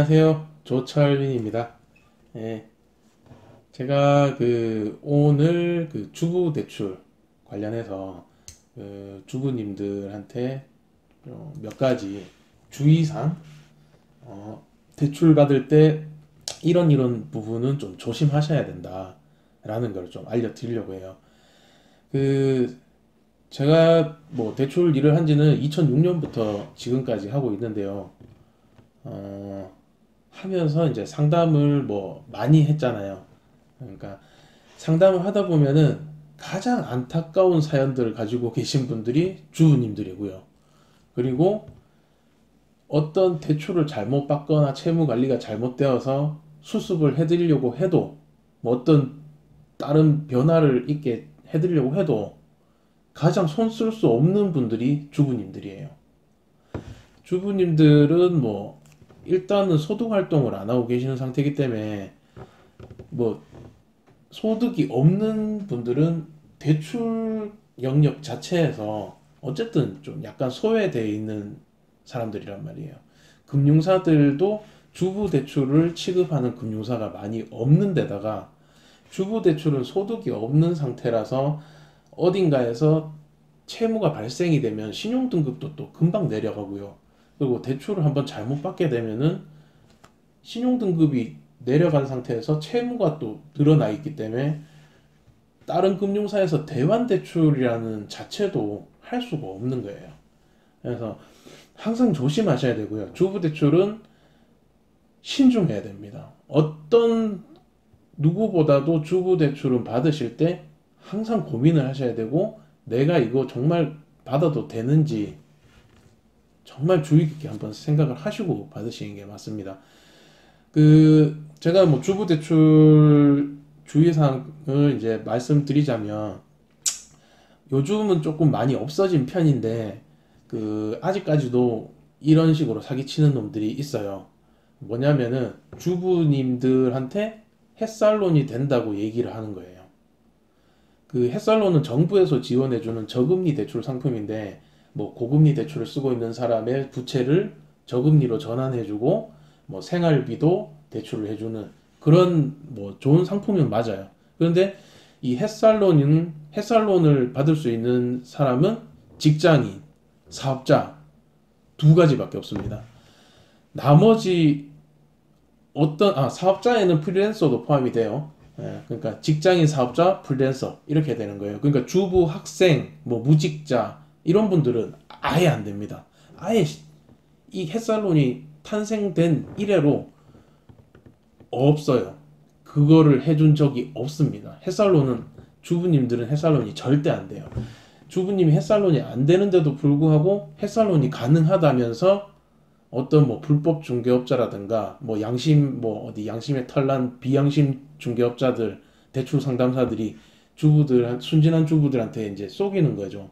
안녕하세요. 조철민입니다. 예, 제가 오늘 주부 대출 관련해서 주부님들한테 몇 가지 주의사항, 대출 받을 때 이런 부분은 좀 조심하셔야 된다라는 걸 좀 알려드리려고 해요. 그 제가 뭐 대출 일을 한 지는 2006년부터 지금까지 하고 있는데요. 어, 하면서 이제 상담을 뭐 많이 했잖아요. 그러니까 상담을 하다 보면은 가장 안타까운 사연들을 가지고 계신 분들이 주부님들이고요. 그리고 어떤 대출을 잘못 받거나 채무 관리가 잘못되어서 수습을 해드리려고 해도 뭐 어떤 다른 변화를 있게 해드리려고 해도 가장 손 쓸 수 없는 분들이 주부님들이에요. 주부님들은 뭐 일단은 소득 활동을 안 하고 계시는 상태이기 때문에 뭐 소득이 없는 분들은 대출 영역 자체에서 어쨌든 좀 약간 소외되어 있는 사람들이란 말이에요. 금융사들도 주부 대출을 취급하는 금융사가 많이 없는 데다가 주부 대출은 소득이 없는 상태라서 어딘가에서 채무가 발생이 되면 신용등급도 또 금방 내려가고요. 그리고 대출을 한번 잘못 받게 되면은 신용등급이 내려간 상태에서 채무가 또 늘어나 있기 때문에 다른 금융사에서 대환대출이라는 자체도 할 수가 없는 거예요. 그래서 항상 조심하셔야 되고요. 주부대출은 신중해야 됩니다. 어떤 누구보다도 주부대출은 받으실 때 항상 고민을 하셔야 되고 내가 이거 정말 받아도 되는지 정말 주의 깊게 한번 생각을 하시고 받으시는 게 맞습니다. 제가 뭐 주부대출 주의사항을 이제 말씀드리자면 요즘은 조금 많이 없어진 편인데 아직까지도 이런 식으로 사기치는 놈들이 있어요. 뭐냐면은 주부님들한테 햇살론이 된다고 얘기를 하는 거예요. 그 햇살론은 정부에서 지원해주는 저금리 대출 상품인데 뭐 고금리 대출을 쓰고 있는 사람의 부채를 저금리로 전환해주고 뭐 생활비도 대출을 해주는 그런 뭐 좋은 상품은 맞아요. 그런데 이 햇살론을 받을 수 있는 사람은 직장인, 사업자 두 가지밖에 없습니다. 나머지 사업자에는 프리랜서도 포함이 돼요. 그러니까 직장인, 사업자, 프리랜서 이렇게 되는 거예요. 그러니까 주부, 학생, 뭐 무직자 이런 분들은 아예 안 됩니다. 아예 이 햇살론이 탄생된 이래로 없어요. 그거를 해준 적이 없습니다. 햇살론은 주부님들은 햇살론이 절대 안 돼요. 주부님이 햇살론이 안 되는데도 불구하고 햇살론이 가능하다면서 어떤 뭐 불법 중개업자라든가 뭐 양심 뭐 어디 양심에 털난 비양심 중개업자들 대출 상담사들이 순진한 주부들한테 이제 속이는 거죠.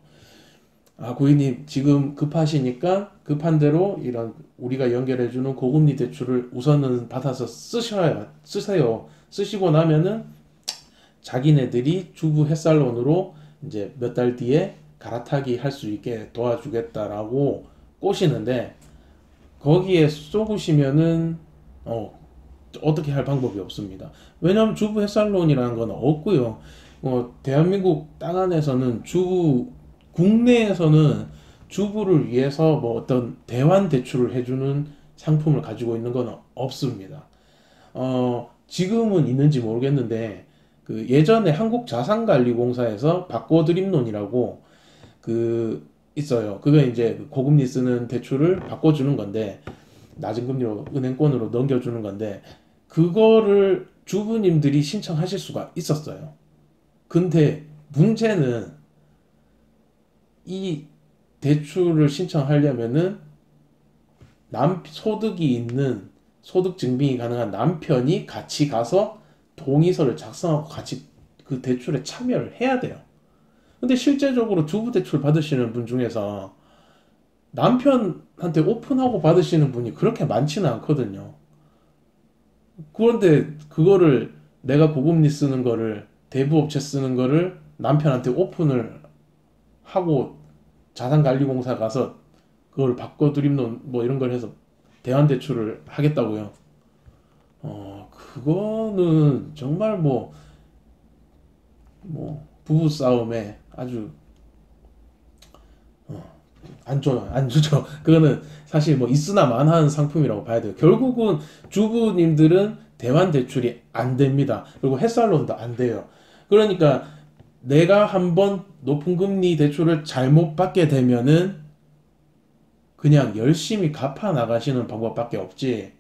아, 고객님 지금 급하시니까 급한 대로 이런 우리가 연결해주는 고금리 대출을 우선은 받아서 쓰세요. 쓰시고 나면은 자기네들이 주부 햇살론으로 이제 몇 달 뒤에 갈아타기 할 수 있게 도와주겠다라고 꼬시는데 거기에 쏘으시면은 어떻게 할 방법이 없습니다. 왜냐하면 주부 햇살론이라는 건 없고요. 대한민국 땅 안에서는 국내에서는 주부를 위해서 뭐 어떤 대환 대출을 해주는 상품을 가지고 있는 건 없습니다. 지금은 있는지 모르겠는데 예전에 한국자산관리공사에서 바꿔드림론이라고 있어요. 그게 이제 고금리 쓰는 대출을 바꿔주는 건데 낮은 금리로 은행권으로 넘겨주는 건데 그거를 주부님들이 신청하실 수가 있었어요. 근데 문제는 이 대출을 신청하려면은 소득이 있는 소득 증빙이 가능한 남편이 같이 가서 동의서를 작성하고 같이 그 대출에 참여를 해야 돼요. 근데 실제적으로 주부 대출 받으시는 분 중에서 남편한테 오픈하고 받으시는 분이 그렇게 많지는 않거든요. 그런데 그거를 내가 고금리 쓰는 거를 대부업체 쓰는 거를 남편한테 오픈을 하고 자산관리공사 가서 그걸 바꿔드림 뭐 이런 걸 해서 대환대출을 하겠다고요. 그거는 정말 부부 싸움에 아주 안 좋아요. 안 좋죠. 그거는 사실 뭐 있으나 마나한 상품이라고 봐야 돼요. 결국은 주부님들은 대환 대출이 안 됩니다. 그리고 햇살론도 안 돼요. 그러니까 내가 한번 높은 금리 대출을 잘못 받게 되면은 그냥 열심히 갚아 나가시는 방법밖에 없지.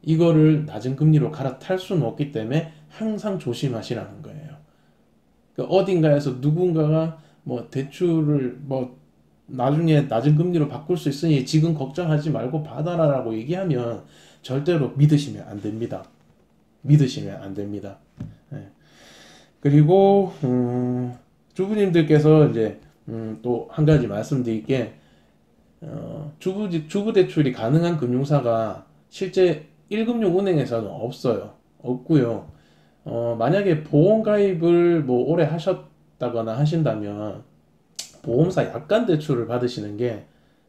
이거를 낮은 금리로 갈아탈 수는 없기 때문에 항상 조심하시라는 거예요. 그러니까 어딘가에서 누군가가 뭐 대출을 뭐 나중에 낮은 금리로 바꿀 수 있으니 지금 걱정하지 말고 받아라라고 얘기하면 절대로 믿으시면 안 됩니다. 믿으시면 안 됩니다. 예. 그리고 주부님들께서 이제 또 한 가지 말씀드릴 게 주부 대출이 가능한 금융사가 실제 1금융은행에서는 없어요. 없고요. 만약에 보험 가입을 뭐 오래 하셨다거나 하신다면 보험사 약관 대출을 받으시는 게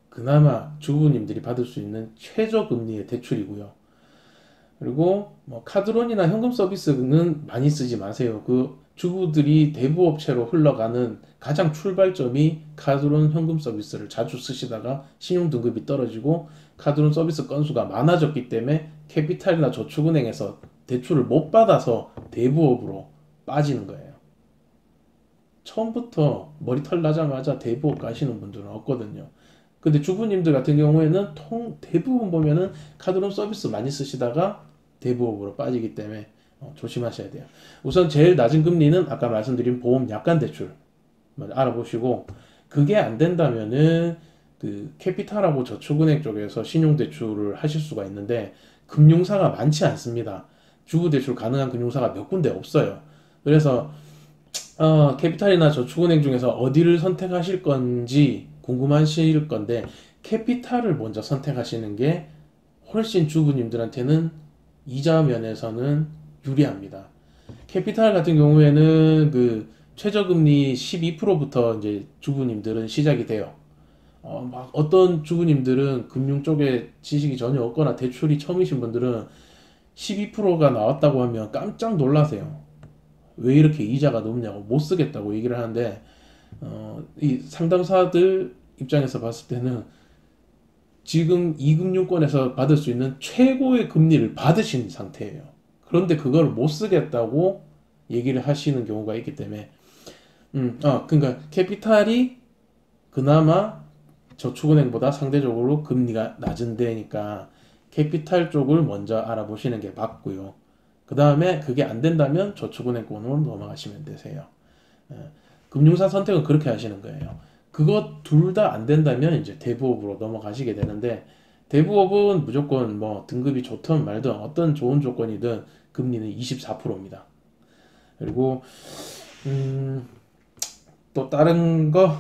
그나마 주부님들이 받을 수 있는 최저 금리의 대출이고요. 그리고 뭐 카드론이나 현금 서비스는 많이 쓰지 마세요. 그 주부들이 대부업체로 흘러가는 가장 출발점이 카드론 현금 서비스를 자주 쓰시다가 신용 등급이 떨어지고 카드론 서비스 건수가 많아졌기 때문에 캐피탈이나 저축은행에서 대출을 못 받아서 대부업으로 빠지는 거예요. 처음부터 머리털 나자마자 대부업 가시는 분들은 없거든요. 근데 주부님들 같은 경우에는 대부분 보면은 카드론 서비스 많이 쓰시다가 대부업으로 빠지기 때문에 조심하셔야 돼요. 우선 제일 낮은 금리는 아까 말씀드린 보험 약관 대출 알아보시고 그게 안 된다면은 그 캐피탈하고 저축은행 쪽에서 신용대출을 하실 수가 있는데 금융사가 많지 않습니다. 주부대출 가능한 금융사가 몇 군데 없어요. 그래서 캐피탈이나 저축은행 중에서 어디를 선택하실 건지 궁금하실 건데 캐피탈을 먼저 선택하시는 게 훨씬 주부님들한테는 이자 면에서는 유리합니다. 캐피탈 같은 경우에는 그 최저금리 12%부터 이제 주부님들은 시작이 돼요. 막 어떤 주부님들은 금융 쪽에 지식이 전혀 없거나 대출이 처음이신 분들은 12%가 나왔다고 하면 깜짝 놀라세요. 왜 이렇게 이자가 높냐고 못 쓰겠다고 얘기를 하는데 이 상담사들 입장에서 봤을 때는 지금 이금융권에서 받을 수 있는 최고의 금리를 받으신 상태예요. 그런데 그걸 못 쓰겠다고 얘기를 하시는 경우가 있기 때문에 그러니까 캐피탈이 그나마 저축은행보다 상대적으로 금리가 낮은 데니까 캐피탈 쪽을 먼저 알아보시는 게 맞고요. 그 다음에 그게 안 된다면 저축은행권으로 넘어가시면 되세요. 예, 금융사 선택은 그렇게 하시는 거예요. 그것 둘 다 안 된다면 이제 대부업으로 넘어가시게 되는데 대부업은 무조건 뭐 등급이 좋든 말든 어떤 좋은 조건이든 금리는 24%입니다. 그리고 또 다른 거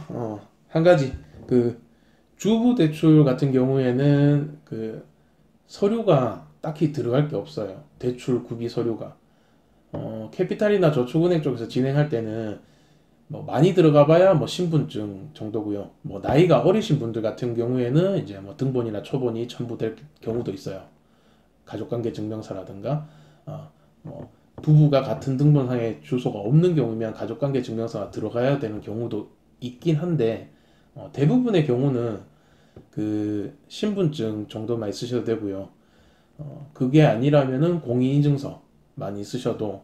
한 가지 그 주부 대출 같은 경우에는 그 서류가 딱히 들어갈 게 없어요. 대출 구비 서류가. 캐피탈이나 저축은행 쪽에서 진행할 때는 뭐 많이 들어가 봐야 뭐 신분증 정도고요. 뭐 나이가 어리신 분들 같은 경우에는 이제 뭐 등본이나 초본이 첨부될 경우도 있어요. 가족관계 증명서라든가 뭐 부부가 같은 등본상에 주소가 없는 경우면 가족관계 증명서가 들어가야 되는 경우도 있긴 한데 대부분의 경우는 그 신분증 정도만 있으셔도 되고요. 그게 아니라면은 공인인증서만 있으셔도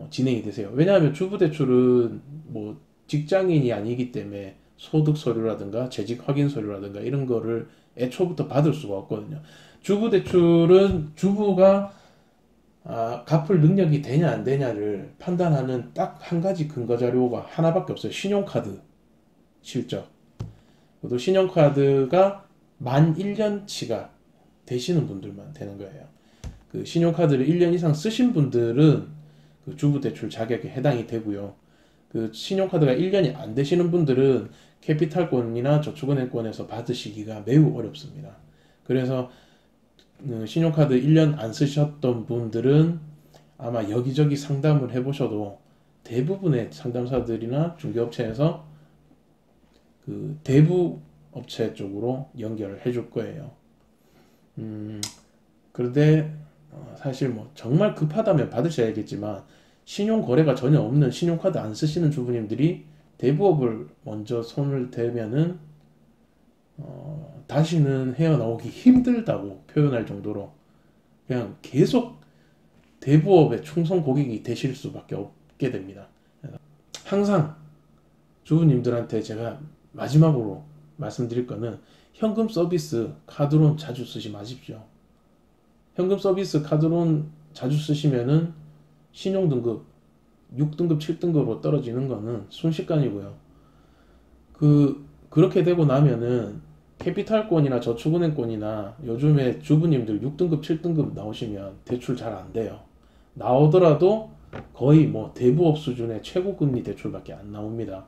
진행이 되세요. 왜냐하면 주부대출은 뭐 직장인이 아니기 때문에 소득 서류라든가 재직 확인 서류라든가 이런 거를 애초부터 받을 수가 없거든요. 주부대출은 주부가 갚을 능력이 되냐 안 되냐를 판단하는 딱 한 가지 근거 자료가 하나밖에 없어요. 신용카드 실적. 또 신용카드가 만 1년치가 되시는 분들만 되는 거예요. 그 신용카드를 1년 이상 쓰신 분들은 그 주부대출 자격에 해당이 되고요. 그 신용카드가 1년이 안 되시는 분들은 캐피탈권이나 저축은행권에서 받으시기가 매우 어렵습니다. 그래서 신용카드 1년 안 쓰셨던 분들은 아마 여기저기 상담을 해보셔도 대부분의 상담사들이나 중개업체에서 그 대부 업체 쪽으로 연결을 해줄 거예요. 그런데 사실 뭐 정말 급하다면 받으셔야겠지만 신용 거래가 전혀 없는 신용카드 안 쓰시는 주부님들이 대부업을 먼저 손을 대면은 다시는 헤어나오기 힘들다고 표현할 정도로 그냥 계속 대부업의 충성 고객이 되실 수밖에 없게 됩니다. 항상 주부님들한테 제가 마지막으로 말씀드릴 거는 현금 서비스 카드론 자주 쓰지 마십시오. 현금 서비스 카드론 자주 쓰시면은 신용등급 6등급, 7등급으로 떨어지는 거는 순식간이고요. 그렇게 되고 나면은 캐피탈권이나 저축은행권이나 요즘에 주부님들 6등급, 7등급 나오시면 대출 잘 안 돼요. 나오더라도 거의 뭐 대부업 수준의 최고금리 대출밖에 안 나옵니다.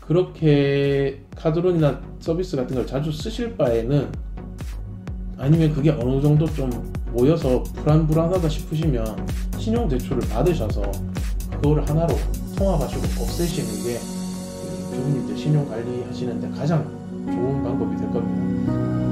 그렇게 카드론이나 서비스 같은 걸 자주 쓰실 바에는 아니면 그게 어느 정도 좀 모여서 불안하다 싶으시면 신용대출을 받으셔서 그거를 하나로 통합하시고 없애시는 게 주부님들 신용관리 하시는데 가장 좋은 방법이 될 겁니다.